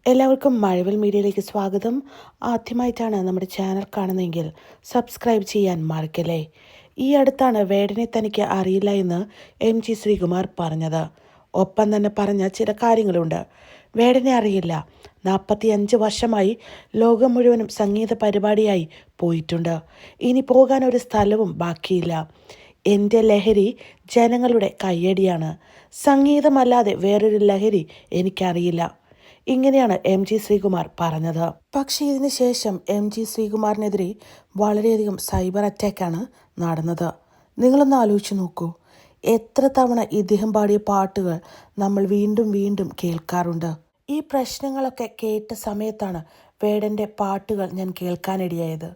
എല്ലാവർക്കും മഴവിൽ മീഡിയയിലേക്ക് സ്വാഗതം. ആദ്യമായിട്ടാണ് നമ്മുടെ ചാനൽ കാണുന്നതെങ്കിൽ സബ്സ്ക്രൈബ് ചെയ്യാൻ മറക്കല്ലേ. ഈ അടുത്താണ് വേടനെ തനിക്ക് അറിയില്ല എന്ന് MG ശ്രീകുമാർ പറഞ്ഞത്. ഒപ്പം തന്നെ പറഞ്ഞ ചില കാര്യങ്ങളുണ്ട്. വേടനെ അറിയില്ല. 45 വർഷമായി ലോകം മുഴുവനും സംഗീത പരിപാടിയായി പോയിട്ടുണ്ട്. ഇനി പോകാൻ ഒരു സ്ഥലവും ബാക്കിയില്ല. എൻ്റെ ലഹരി ജനങ്ങളുടെ കയ്യടിയാണ്. സംഗീതമല്ലാതെ വേറൊരു ലഹരി എനിക്കറിയില്ല. ഇങ്ങനെയാണ് MG ശ്രീകുമാർ പറഞ്ഞത്. പക്ഷേ ഇതിന് ശേഷം MG ശ്രീകുമാറിനെതിരെ വളരെയധികം സൈബർ അറ്റാക്കാണ് നടന്നത്. നിങ്ങളൊന്ന് ആലോചിച്ച് നോക്കൂ. എത്ര തവണ ഇദ്ദേഹം പാടിയ പാട്ടുകൾ നമ്മൾ വീണ്ടും വീണ്ടും കേൾക്കാറുണ്ട്. ഈ പ്രശ്നങ്ങളൊക്കെ കേട്ട സമയത്താണ് വേടൻ്റെ പാട്ടുകൾ ഞാൻ കേൾക്കാനിടയായത്.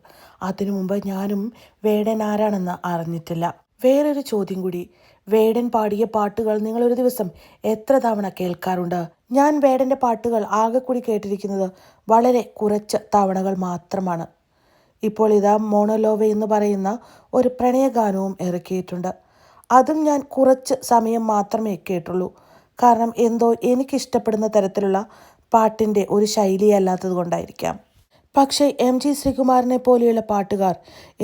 അതിനു മുമ്പ് ഞാനും വേടൻ ആരാണെന്ന് അറിഞ്ഞിട്ടില്ല. വേറൊരു ചോദ്യം കൂടി. വേടൻ പാടിയ പാട്ടുകൾ നിങ്ങൾ ഒരു ദിവസം എത്ര തവണ കേൾക്കാറുണ്ട്? ഞാൻ വേടൻ്റെ പാട്ടുകൾ ആകെ കൂടി കേട്ടിരിക്കുന്നത് വളരെ കുറച്ച് തവണകൾ മാത്രമാണ്. ഇപ്പോൾ ഇതാ മോണോലോവ എന്ന് പറയുന്ന ഒരു പ്രണയഗാനവും ഇറക്കിയിട്ടുണ്ട്. അതും ഞാൻ കുറച്ച് സമയം മാത്രമേ കേട്ടുള്ളൂ. കാരണം എന്തോ എനിക്കിഷ്ടപ്പെടുന്ന തരത്തിലുള്ള പാട്ടിൻ്റെ ഒരു ശൈലിയല്ലാത്തത് കൊണ്ടായിരിക്കാം. പക്ഷേ MG ശ്രീകുമാറിനെ പോലെയുള്ള പാട്ടുകാർ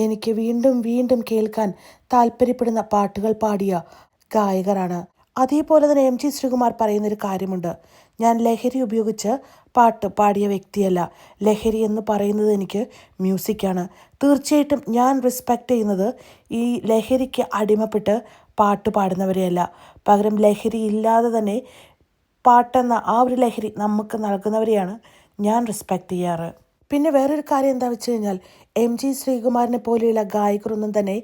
എനിക്ക് വീണ്ടും വീണ്ടും കേൾക്കാൻ താല്പര്യപ്പെടുന്ന പാട്ടുകൾ പാടിയ ഗായകരാണ്. അതേപോലെ തന്നെ MG ശ്രീകുമാർ പറയുന്നൊരു കാര്യമുണ്ട്. ഞാൻ ലഹരി ഉപയോഗിച്ച് പാട്ട് പാടിയ വ്യക്തിയല്ല. ലഹരി എന്ന് പറയുന്നത് എനിക്ക് മ്യൂസിക്കാണ്. തീർച്ചയായിട്ടും ഞാൻ റെസ്പെക്റ്റ് ചെയ്യുന്നത് ഈ ലഹരിക്ക് അടിമപ്പെട്ട് പാട്ട് പാടുന്നവരെയല്ല. പകരം ലഹരി ഇല്ലാതെ തന്നെ പാട്ടെന്ന ആ ഒരു ലഹരി നമുക്ക് നൽകുന്നവരെയാണ് ഞാൻ റെസ്പെക്റ്റ് ചെയ്യാറ്. പിന്നെ വേറൊരു കാര്യം എന്താ വെച്ച് കഴിഞ്ഞാൽ MG ശ്രീകുമാറിനെ പോലെയുള്ള ഗായകരൊന്നും തന്നെ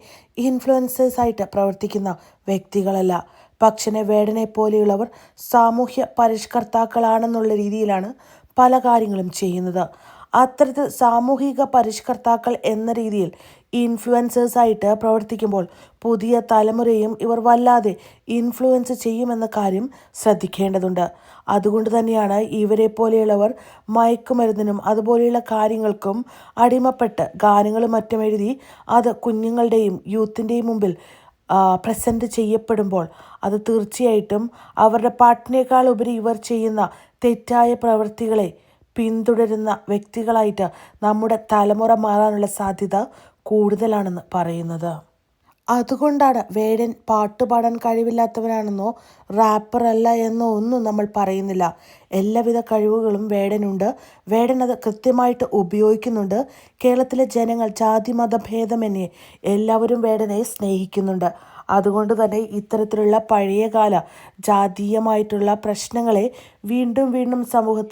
ഇൻഫ്ലുവൻസേഴ്സായിട്ട് പ്രവർത്തിക്കുന്ന വ്യക്തികളല്ല. പക്ഷേ വേടനെ പോലെയുള്ളവർ സാമൂഹ്യ പരിഷ്കർത്താക്കളാണെന്നുള്ള രീതിയിലാണ് പല കാര്യങ്ങളും ചെയ്യുന്നത്. അത്തരത്തിൽ സാമൂഹിക പരിഷ്കർത്താക്കൾ എന്ന രീതിയിൽ ഇൻഫ്ലുവൻസേഴ്സായിട്ട് പ്രവർത്തിക്കുമ്പോൾ പുതിയ തലമുറയും ഇവർ വല്ലാതെ ഇൻഫ്ലുവൻസ് ചെയ്യുമെന്ന കാര്യം ശ്രദ്ധിക്കേണ്ടതുണ്ട്. അതുകൊണ്ട് തന്നെയാണ് ഇവരെ പോലെയുള്ളവർ മയക്കുമരുന്നിനും അതുപോലെയുള്ള കാര്യങ്ങൾക്കും അടിമപ്പെട്ട് ഗാനങ്ങളും മറ്റും എഴുതി അത് കുഞ്ഞുങ്ങളുടെയും യൂത്തിൻ്റെയും മുമ്പിൽ പ്രസൻറ്റ് ചെയ്യപ്പെടുമ്പോൾ അത് തീർച്ചയായിട്ടും അവരുടെ പാട്ടിനേക്കാൾ ഉപരി ഇവർ ചെയ്യുന്ന തെറ്റായ പ്രവൃത്തികളെ പിന്തുടരുന്ന വ്യക്തികളായിട്ട് നമ്മുടെ തലമുറ മാറാനുള്ള സാധ്യത കൂടുതലാണെന്ന് പറയുന്നത്. അതുകൊണ്ടാണ് വേടൻ പാട്ടുപാടാൻ കഴിവില്ലാത്തവനാണെന്നോ റാപ്പർ അല്ല എന്നോ ഒന്നും നമ്മൾ പറയുന്നില്ല. എല്ലാവിധ കഴിവുകളും വേടനുണ്ട്. വേടൻ അത് കൃത്യമായിട്ട് ഉപയോഗിക്കുന്നുണ്ട്. കേരളത്തിലെ ജനങ്ങൾ ജാതി മതഭേദമന്യേ എല്ലാവരും വേടനെ സ്നേഹിക്കുന്നുണ്ട്. അതുകൊണ്ട് തന്നെ ഇത്തരത്തിലുള്ള പഴയകാല ജാതീയമായിട്ടുള്ള പ്രശ്നങ്ങളെ വീണ്ടും വീണ്ടും സമൂഹത്തിൽ